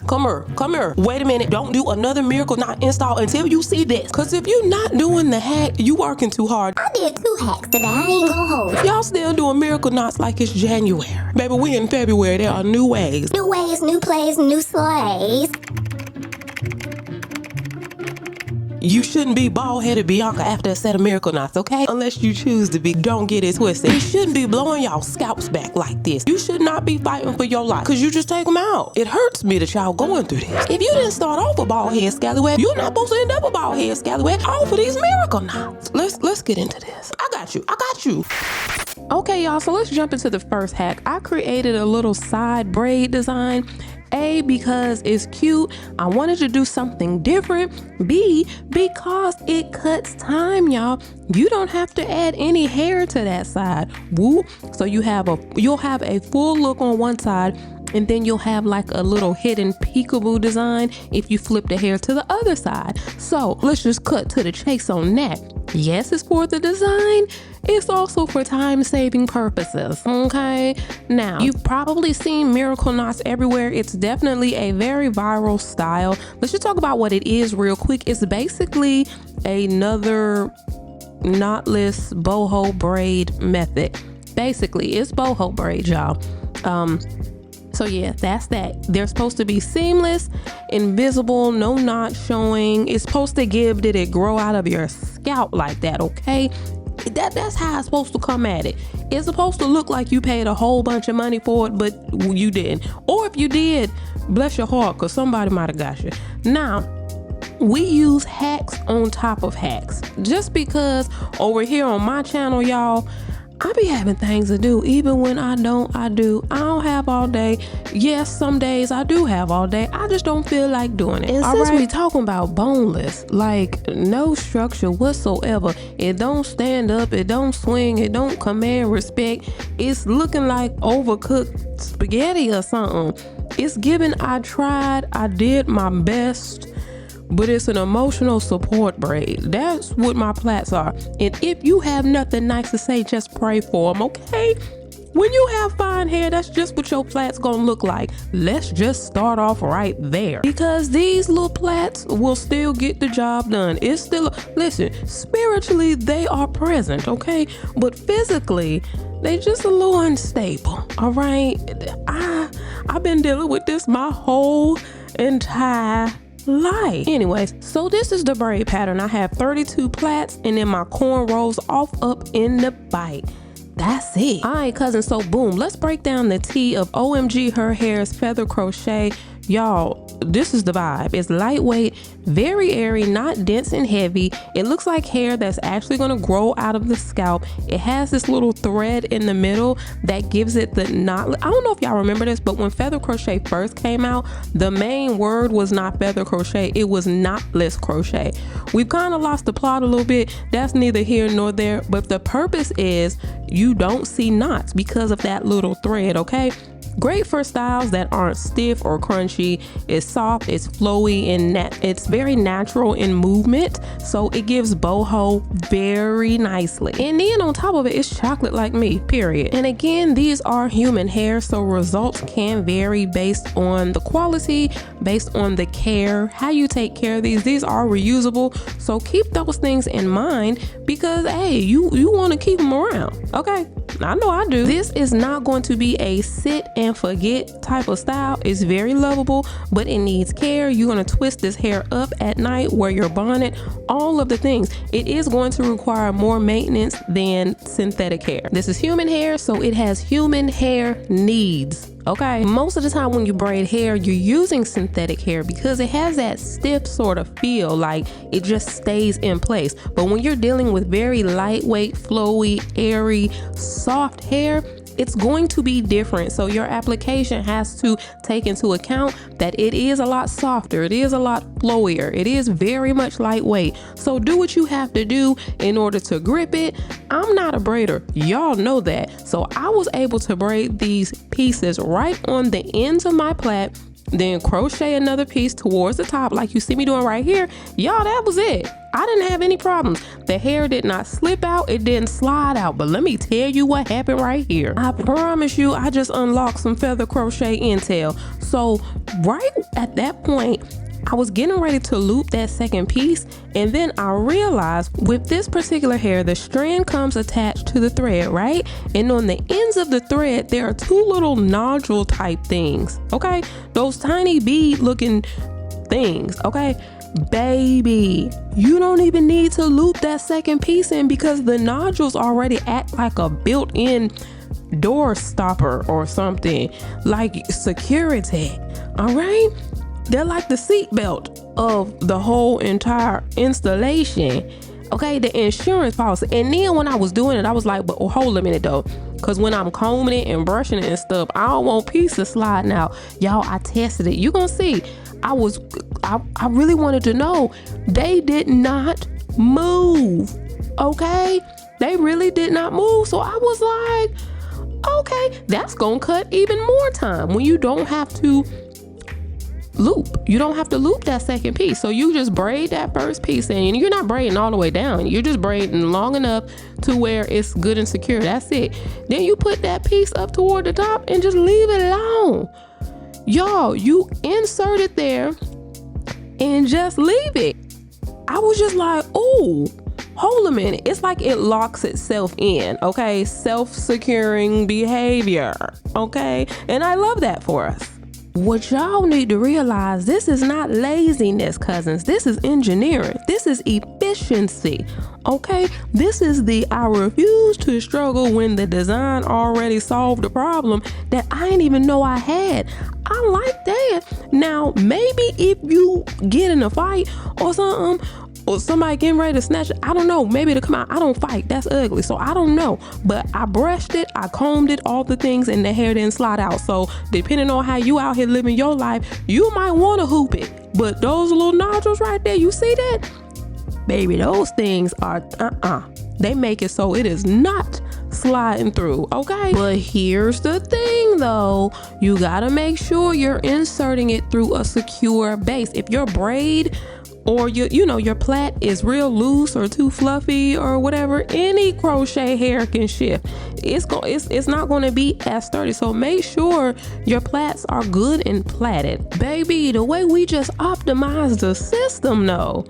come here. Wait a minute, don't do another miracle knot install until you see this. Cause if you're not doing the hack, you working too hard. I did 2 hacks today, I ain't gonna hold you. Y'all still doing miracle knots like it's January. Baby, we in February, there are new ways. New ways, new plays, new slays. You shouldn't be bald-headed Bianca after a set of miracle knots, okay? Unless you choose to be. Don't get it twisted. You shouldn't be blowing y'all scalps back like this. You should not be fighting for your life, cause you just take them out. It hurts me that y'all going through this. If you didn't start off a bald-head scallywag, you're not supposed to end up a bald-head scallywag off of these miracle knots. Let's get into this. I got you. Okay, y'all, so let's jump into the first hack. I created a little side braid design. A, because it's cute. I wanted to do something different. B, because it cuts time, y'all. You don't have to add any hair to that side. Woo. So you'll have a full look on one side, and then you'll have like a little hidden peekaboo design if you flip the hair to the other side. So let's just cut to the chase on that. Yes, it's for the design. It's also for time-saving purposes, okay? Now, you've probably seen miracle knots everywhere. It's definitely a very viral style. Let's just talk about what it is real quick. It's basically another knotless boho braid method. Basically, it's boho braid, y'all. So yeah, that's that. They're supposed to be seamless, invisible, no knot showing. It's supposed to give, did it grow out of your scalp like that, okay? That's how it's supposed to come at it. It's supposed to look like you paid a whole bunch of money for it, but you didn't. Or if you did, bless your heart, because somebody might have got you. Now, we use hacks on top of hacks. Just because over here on my channel, y'all, I be having things to do. Even when I don't have all day. Yes, some days I do have all day. I just don't feel like doing it. And since we talking about boneless, like no structure whatsoever, it don't stand up, it don't swing, it don't command respect. It's looking like overcooked spaghetti or something. It's giving I tried, I did my best, but it's an emotional support braid. That's what my plaits are. And if you have nothing nice to say, just pray for them, okay? When you have fine hair, that's just what your plaits gonna look like. Let's just start off right there. Because these little plaits will still get the job done. It's still, listen, spiritually, they are present, okay? But physically, they just a little unstable, all right? I've been dealing with this my whole entire life. Anyways, so this is the braid pattern. I have 32 plaits, and then my corn rolls off up in the bite. That's it. All right, cousin, so boom, let's break down the tea of OMG Her Hair's feather crochet. Y'all, this is the vibe. It's lightweight, very airy, not dense and heavy. It looks like hair that's actually going to grow out of the scalp. It has this little thread in the middle that gives it the knot. I don't know if y'all remember this, but when feather crochet first came out, the main word was not feather crochet, it was knotless crochet. We've kind of lost the plot a little bit. That's neither here nor there, but the purpose is you don't see knots because of that little thread, okay? Great for styles that aren't stiff or crunchy. It's soft, it's flowy, and it's very natural in movement, so it gives boho very nicely. And then on top of it, it's chocolate like me, period. And again, these are human hair, so results can vary based on the quality, based on the care, how you take care of these. These are reusable, so keep those things in mind because, hey, you want to keep them around, okay? I know I do. This is not going to be a sit and forget type of style. It's very lovable, but it needs care. You're going to twist this hair up at night, wear your bonnet, all of the things. It is going to require more maintenance than synthetic hair. This is human hair, so it has human hair needs. Okay, most of the time when you braid hair, you're using synthetic hair because it has that stiff sort of feel, like it just stays in place. But when you're dealing with very lightweight, flowy, airy, soft hair, it's going to be different. So your application has to take into account that it is a lot softer, it is a lot flowier, it is very much lightweight. So do what you have to do in order to grip it. I'm not a braider, y'all know that. So I was able to braid these pieces right on the ends of my plait, then crochet another piece towards the top like you see me doing right here. Y'all, that was it. I didn't have any problems. The hair did not slip out, it didn't slide out. But let me tell you what happened right here. I promise you, I just unlocked some feather crochet intel. So right at that point, I was getting ready to loop that second piece, and then I realized with this particular hair, the strand comes attached to the thread, right? And on the ends of the thread, there are two little nodule type things, okay? Those tiny bead looking things, okay? Baby, you don't even need to loop that second piece in because the nodules already act like a built-in door stopper or something, like security, all right? They're like the seatbelt of the whole entire installation, okay? The insurance policy. And then when I was doing it, I was like, but hold a minute though, because when I'm combing it and brushing it and stuff, I don't want pieces sliding out. Y'all, I tested it. You gonna see. I really wanted to know. They did not move, okay? They really did not move. So I was like, okay, that's gonna cut even more time when you don't have to loop. You don't have to loop that second piece. So you just braid that first piece in, and you're not braiding all the way down. You're just braiding long enough to where it's good and secure. That's it. Then you put that piece up toward the top and just leave it alone. Y'all, you insert it there and just leave it. I was just like, oh, hold a minute. It's like it locks itself in, okay? Self-securing behavior, okay? And I love that for us. What y'all need to realize, this is not laziness, cousins. This is engineering. This is efficiency, okay? This is the I refuse to struggle when the design already solved the problem that I didn't even know I had. I like that. Now, maybe if you get in a fight or something, or somebody getting ready to snatch it, I don't know, maybe it'll come out. I don't fight, that's ugly, so I don't know. But I brushed it, I combed it, all the things, and the hair didn't slide out. So depending on how you out here living your life, you might want to hoop it. But those little nodules right there, you see that? Baby, those things are, they make it so it is not sliding through, okay? But here's the thing though, you gotta make sure you're inserting it through a secure base. If your braid or your plait is real loose or too fluffy or whatever, any crochet hair can shift. It's not going to be as sturdy. So make sure your plaits are good and plaited. Baby, the way we just optimized the system though,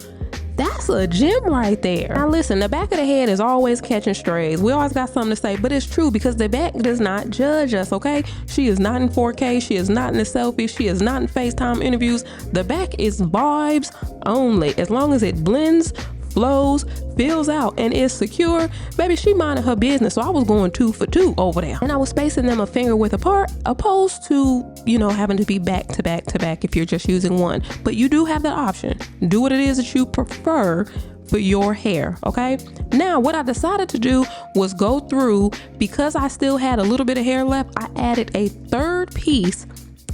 that's a gem right there. Now listen, the back of the head is always catching strays. We always got something to say, but it's true because the back does not judge us, okay? She is not in 4K. She is not in the selfie. She is not in FaceTime interviews. The back is vibes only. As long as it blends, flows, fills out, and is secure, baby, she minded her business. So I was going 2 for 2 over there, and I was spacing them a finger width apart, opposed to having to be back to back to back if you're just using one. But you do have that option. Do what it is that you prefer for your hair, okay? Now what I decided to do was go through, because I still had a little bit of hair left, I added a third piece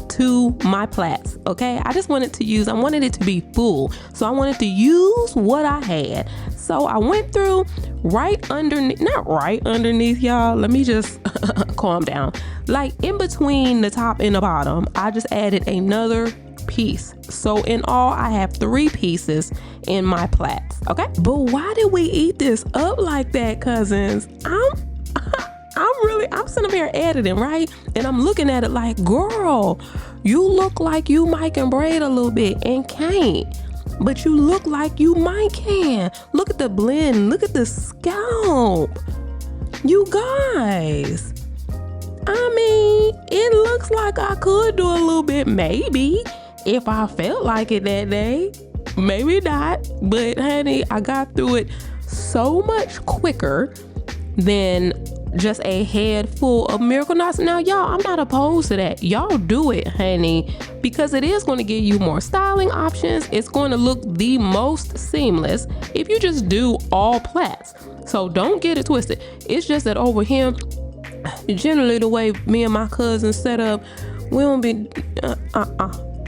to my plaits, okay? I wanted it to be full, so I wanted to use what I had. So I went through not right underneath, y'all, let me just calm down, like in between the top and the bottom, I just added another piece. So in all, I have 3 pieces in my plaits, okay? But why did we eat this up like that, cousins? I'm sitting up here editing, right? And I'm looking at it like, girl, you look like you might can braid a little bit and can't. But you look like you might can. Look at the blend. Look at the scalp. You guys. I mean, it looks like I could do a little bit, maybe, if I felt like it that day. Maybe not. But honey, I got through it so much quicker than just a head full of miracle knots. Now y'all, I'm not opposed to that. Y'all do it, honey, because it is going to give you more styling options. It's going to look the most seamless if you just do all plaits. So don't get it twisted. It's just that over here, generally the way me and my cousins set up, we don't be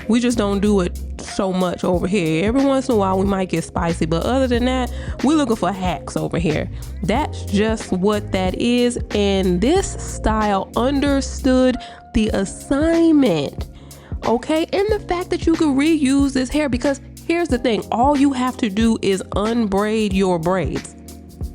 we just don't do it so much over here. Every once in a while we might get spicy, but other than that, we're looking for hacks over here. That's just what that is. And this style understood the assignment, okay? And the fact that you can reuse this hair, because Here's the thing, all you have to do is unbraid your braids.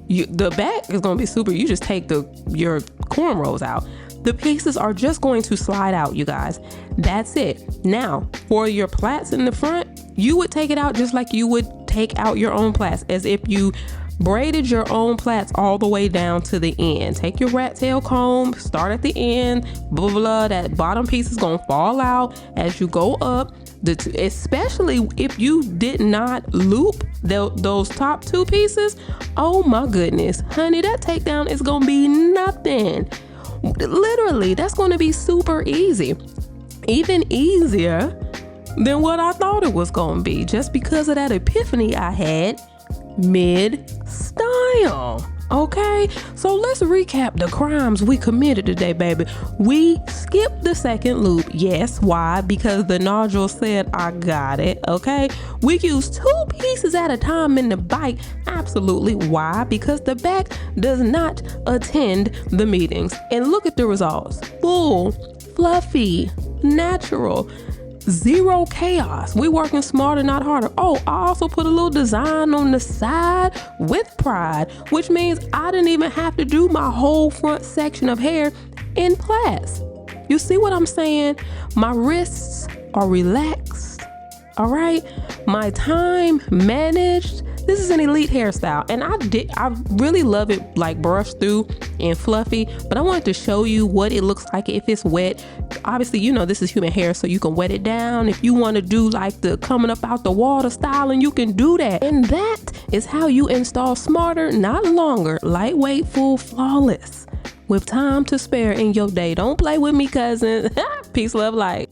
The back is gonna be super, you just take your cornrows out. The pieces are just going to slide out, you guys. That's it. Now, for your plaits in the front, you would take it out just like you would take out your own plaits, as if you braided your own plaits all the way down to the end. Take your rat tail comb, start at the end, blah, blah, blah. That bottom piece is gonna fall out as you go up. Especially if you did not loop those top two pieces. Oh my goodness, honey, that takedown is gonna be nothing. Literally, that's gonna be super easy. Even easier than what I thought it was gonna be, just because of that epiphany I had mid-style. Okay, so let's recap the crimes we committed today, baby. We skipped the second loop. Yes, why? Because the nodule said I got it. Okay, we used 2 pieces at a time in the bike. Absolutely. Why? Because the back does not attend the meetings. And look at the results. Full, fluffy, natural. Zero chaos. We working smarter, not harder. Oh, I also put a little design on the side with pride, which means I didn't even have to do my whole front section of hair in plaits. You see what I'm saying? My wrists are relaxed. All right, my time managed. This is an elite hairstyle, and I really love it like brushed through and fluffy, but I wanted to show you what it looks like if it's wet. Obviously, you know, this is human hair, so you can wet it down. If you want to do like the coming up out the water styling, you can do that. And that is how you install smarter, not longer, lightweight, full, flawless, with time to spare in your day. Don't play with me, cousin. Peace, love, light.